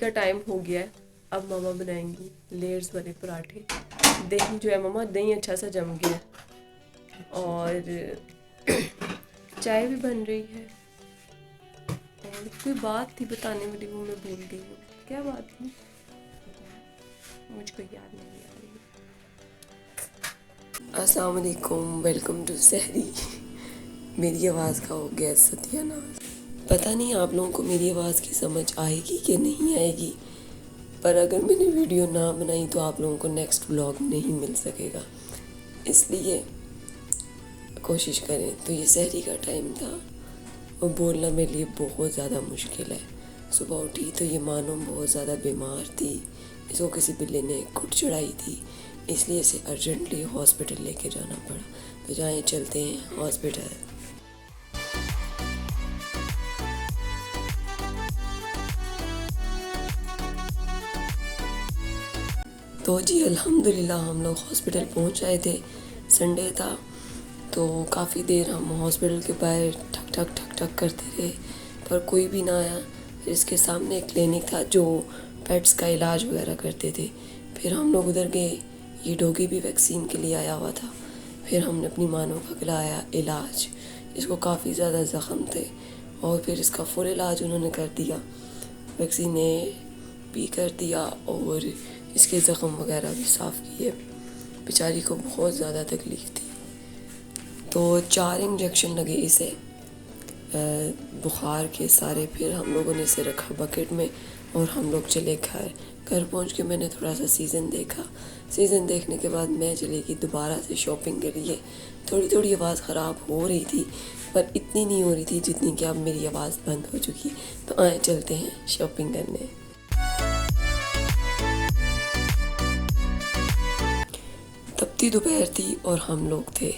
का टाइम हो गया है। अब मामा बनाएंगी लेयर्स वाले पराठे। दही जो है मामा, दही अच्छा सा जम गया है और चाय भी बन रही है। और कोई बात थी बताने वाली, वो मैं भूल गई हूँ। क्या बात थी मुझको याद नहीं आ रही। अस्सलाम वालेकुम, वेलकम टू सहरी। मेरी आवाज़ का हो गया सत्यानाश। पता नहीं आप लोगों को मेरी आवाज़ की समझ आएगी कि नहीं आएगी, पर अगर मैंने वीडियो ना बनाई तो आप लोगों को नेक्स्ट व्लॉग नहीं मिल सकेगा, इसलिए कोशिश करें। तो ये सहरी का टाइम था और बोलना मेरे लिए बहुत ज़्यादा मुश्किल है। सुबह उठी तो ये मानो बहुत ज़्यादा बीमार थी, इसको किसी बिल्ली ने कुट चढ़ाई थी, इसलिए इसे अर्जेंटली हॉस्पिटल लेके जाना पड़ा। तो जाएँ, चलते हैं हॉस्पिटल। तो जी अल्हम्दुलिल्लाह हम लोग हॉस्पिटल पहुंच आए थे। संडे था तो काफ़ी देर हम हॉस्पिटल के बाहर ठक ठक ठक ठक करते रहे, पर कोई भी ना आया। फिर इसके सामने एक क्लिनिक था जो पेट्स का इलाज वगैरह करते थे। फिर हम लोग उधर गए, ये डॉगी भी वैक्सीन के लिए आया हुआ था। फिर हमने अपनी मानों का कराया इलाज। इसको काफ़ी ज़्यादा ज़ख़म थे और फिर इसका फुल इलाज उन्होंने कर दिया, वैक्सीन भी कर दिया और इसके ज़ख़म वगैरह भी साफ़ किए। बेचारी को बहुत ज़्यादा तकलीफ़ थी। तो 4 इंजेक्शन लगे इसे बुखार के सारे। फिर हम लोगों ने इसे रखा बकेट में और हम लोग चले घर। घर पहुंच के मैंने थोड़ा सा सीज़न देखा। सीज़न देखने के बाद मैं चली गई दोबारा से शॉपिंग के लिए। थोड़ी थोड़ी आवाज़ ख़राब हो रही थी, पर इतनी नहीं हो रही थी जितनी कि अब मेरी आवाज़ बंद हो चुकी। तो आए चलते हैं शॉपिंग करने। तपती दोपहर थी और हम लोग थे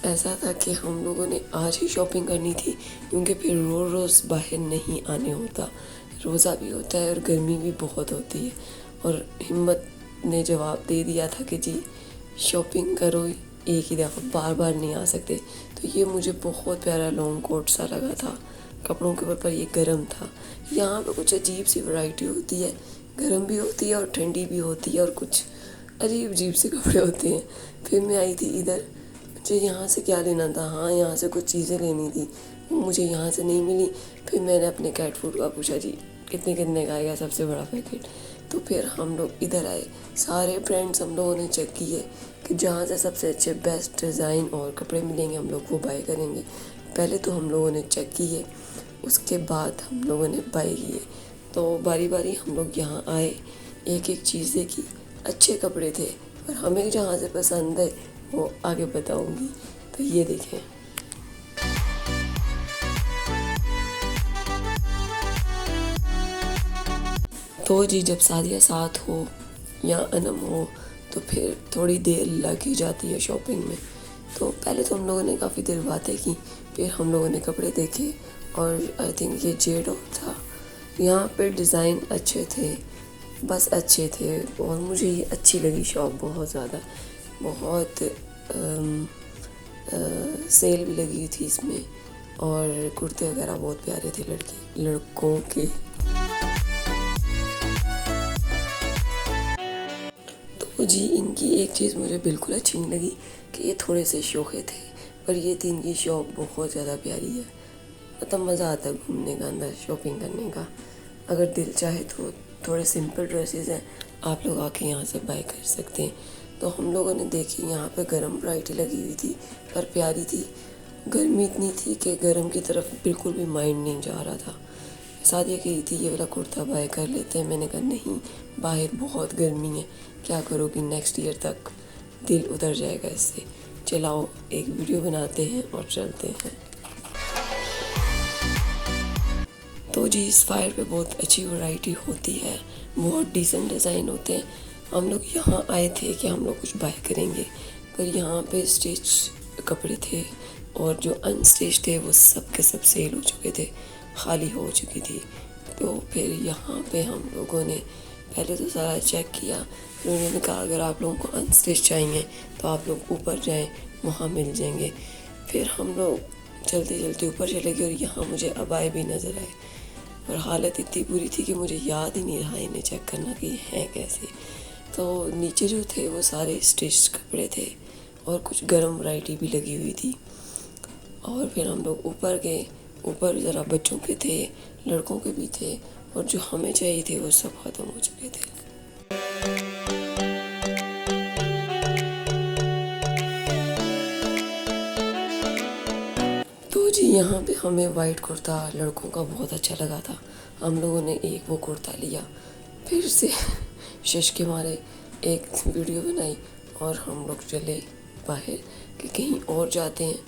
ऐसा था कि हम लोगों ने आज ही शॉपिंग करनी थी, क्योंकि फिर रोज़ रोज़ बाहर नहीं आने होता। रोज़ा भी होता है और गर्मी भी बहुत होती है। और हिम्मत ने जवाब दे दिया था कि जी शॉपिंग करो एक ही दफ़ा, बार बार नहीं आ सकते। तो ये मुझे बहुत प्यारा लॉन्ग कोट सा लगा था कपड़ों के ऊपर, पर ये गर्म था। यहाँ पे कुछ अजीब सी वैरायटी होती है, गर्म भी होती है और ठंडी भी होती है और कुछ अजीब अजीब से कपड़े होते हैं। फिर मैं आई थी इधर, मुझे यहाँ से क्या लेना था, हाँ यहाँ से कुछ चीज़ें लेनी थी, मुझे यहाँ से नहीं मिली। फिर मैंने अपने कैट फूड का पूछा, जी कितने कितने का आएगा सबसे बड़ा पैकेट। तो फिर हम लोग इधर आए, सारे ब्रांड्स हम लोगों ने चेक किए कि जहाँ से सबसे अच्छे बेस्ट डिज़ाइन और कपड़े मिलेंगे हम लोग वो बाय करेंगे। पहले तो हम लोगों ने चेक किए, उसके बाद हम लोगों ने बाय किए। तो बारी बारी हम लोग यहाँ आए, एक एक चीज़ देखी। अच्छे कपड़े थे, पर हमें जहाँ से पसंद है वो आगे बताऊंगी। तो ये देखें, तो जी जब शादियाँ साथ हो या अनम हो तो फिर थोड़ी देर लग ही जाती है शॉपिंग में। तो पहले तो हम लोगों ने काफ़ी देर बातें की, फिर हम लोगों ने कपड़े देखे और आई थिंक ये जेड था। यहाँ पे डिज़ाइन अच्छे थे, बस अच्छे थे और मुझे ये अच्छी लगी शॉप बहुत ज़्यादा। बहुत सेल भी लगी थी इसमें और कुर्ते वगैरह बहुत प्यारे थे लड़कों के। तो जी इनकी एक चीज़ मुझे बिल्कुल अच्छी नहीं लगी कि ये थोड़े से शोखे थे, पर ये थी इनकी शॉप बहुत ज़्यादा प्यारी है। मतलब मज़ा आता है घूमने का, अंदर शॉपिंग करने का। अगर दिल चाहे तो थोड़े सिंपल ड्रेसेस हैं, आप लोग आके यहाँ से बाय कर सकते हैं। तो हम लोगों ने देखी, यहाँ पे गरम वैरायटी लगी हुई थी पर प्यारी थी। गर्मी इतनी थी कि गरम की तरफ बिल्कुल भी माइंड नहीं जा रहा था। सादिया कही थी ये वाला कुर्ता बाय कर लेते हैं, मैंने कहा नहीं, बाहर बहुत गर्मी है, क्या करोगी, नेक्स्ट ईयर तक दिल उतर जाएगा इससे। चलाओ एक वीडियो बनाते हैं और चलते हैं। तो जी इस फायर पे बहुत अच्छी वैरायटी होती है, बहुत डिसेंट डिज़ाइन होते हैं। हम लोग यहाँ आए थे कि हम लोग कुछ बाय करेंगे, पर यहाँ पे स्टिच कपड़े थे और जो अनस्टिच थे वो सब के सब सेल हो चुके थे, खाली हो चुकी थी। तो फिर यहाँ पे हम लोगों ने पहले तो सारा चेक किया, फिर उन्होंने कहा अगर आप लोगों को अनस्टिच चाहिए तो आप लोग ऊपर जाएं, वहाँ मिल जाएंगे। फिर हम लोग चलते चलते ऊपर चले गए और यहाँ मुझे अबाए भी नज़र आए। और हालत इतनी बुरी थी कि मुझे याद ही नहीं रहा इन्हें चेक करना कि ये हैं कैसे। तो नीचे जो थे वो सारे स्टिच कपड़े थे और कुछ गर्म वैरायटी भी लगी हुई थी। और फिर हम लोग ऊपर गए। ऊपर ज़रा बच्चों के थे, लड़कों के भी थे, और जो हमें चाहिए थे वो सब ख़त्म हो चुके थे। तो जी यहाँ पे हमें वाइट कुर्ता लड़कों का बहुत अच्छा लगा था। हम लोगों ने एक वो कुर्ता लिया, फिर से शश के मारे एक वीडियो बनाई और हम लोग चले बाहर कि कहीं और जाते हैं।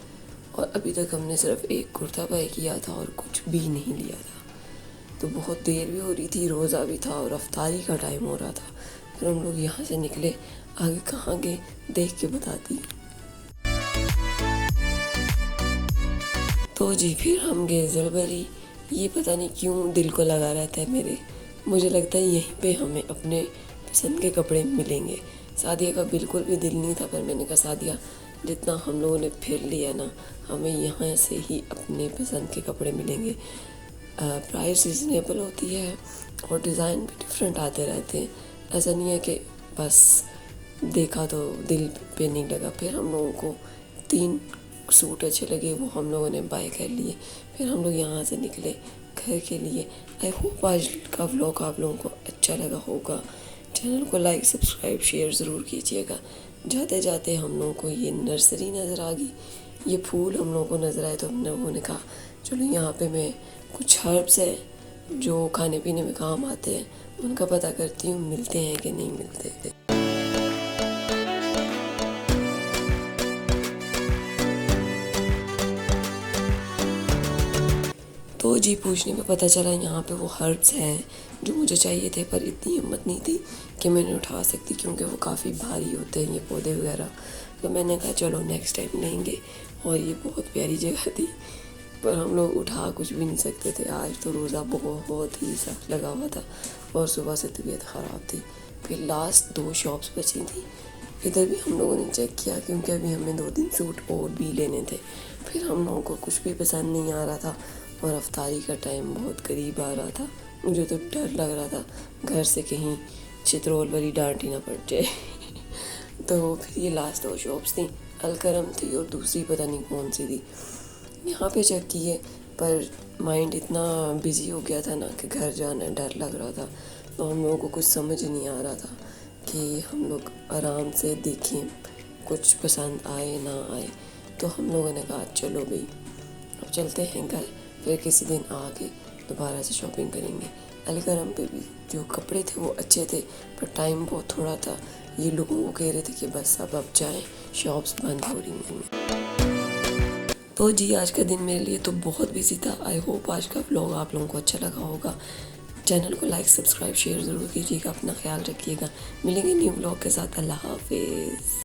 और अभी तक हमने सिर्फ एक कुर्ता बाय किया था और कुछ भी नहीं लिया था। तो बहुत देर भी हो रही थी, रोज़ा भी था और अफ्तारी का टाइम हो रहा था। फिर हम लोग यहाँ से निकले। आगे कहाँ गए देख के बताती। तो जी फिर हम गए जलबरी। ये पता नहीं क्यों दिल को लगा रहता है मेरे। मुझे लगता है यहीं पे हमें अपने पसंद के कपड़े मिलेंगे। सादिया का बिल्कुल भी दिल नहीं था, पर मैंने कहा सादिया जितना हम लोगों ने फिर लिया ना, हमें यहाँ से ही अपने पसंद के कपड़े मिलेंगे। प्राइस रिजनेबल होती है और डिज़ाइन भी डिफरेंट आते रहते हैं। ऐसा नहीं है कि बस देखा तो दिल पे नहीं लगा। फिर हम लोगों को 3 सूट अच्छे लगे, वो हम लोगों ने बाय कर लिए। फिर हम लोग यहाँ से निकले घर के लिए। आई होप आज का व्लॉग आप लोगों को अच्छा लगा होगा। चैनल को लाइक सब्सक्राइब शेयर ज़रूर कीजिएगा। जाते जाते हम लोगों को ये नर्सरी नज़र आ गई, ये फूल हम लोगों को नज़र आए। तो हम लोगों ने कहा चलो यहाँ पे मैं कुछ हर्ब्स हैं जो खाने पीने में काम आते हैं, उनका पता करती हूँ मिलते हैं कि नहीं मिलते। तो जी पूछने में पता चला यहाँ पे वो हर्ब्स हैं जो मुझे चाहिए थे, पर इतनी हिम्मत नहीं थी कि मैंने उठा सकती, क्योंकि वो काफ़ी भारी होते हैं ये पौधे वगैरह। तो मैंने कहा चलो नेक्स्ट टाइम लेंगे। और ये बहुत प्यारी जगह थी, पर हम लोग उठा कुछ भी नहीं सकते थे। आज तो रोज़ा बहुत ही सख्त लगा हुआ था और सुबह से तबीयत ख़राब थी। फिर लास्ट 2 शॉप्स बची थी, इधर भी हम लोगों ने चेक किया क्योंकि अभी हमें 2-3 सूट और भी लेने थे। फिर हम लोगों को कुछ भी पसंद नहीं आ रहा था और अफ्तारी का टाइम बहुत करीब आ रहा था। मुझे तो डर लग रहा था घर से कहीं चित्रोल वाली डांट ही ना पड़ जाए। तो फिर ये लास्ट 2 शॉप्स थी, अलकरम थी और दूसरी पता नहीं कौन सी थी। यहाँ पे चेक किए, पर माइंड इतना बिजी हो गया था ना कि घर जाना डर लग रहा था। तो हम लोगों को कुछ समझ नहीं आ रहा था कि हम लोग आराम से देखें, कुछ पसंद आए ना आए। तो हम लोगों ने कहा चलो भाई अब चलते हैं घर, फिर किसी दिन आके दोबारा से शॉपिंग करेंगे। अलकरम पे भी जो कपड़े थे वो अच्छे थे, पर टाइम बहुत थोड़ा था। ये लोगों को कह रहे थे कि बस अब जाएं, शॉप्स बंद हो रही हैं। तो जी आज का दिन मेरे लिए तो बहुत बिजी था। आई होप आज का व्लॉग आप लोगों को अच्छा लगा होगा। चैनल को लाइक सब्सक्राइब शेयर ज़रूर कीजिएगा। अपना ख्याल रखिएगा। मिलेंगे न्यू व्लॉग के साथ। अल्लाह हाफिज़।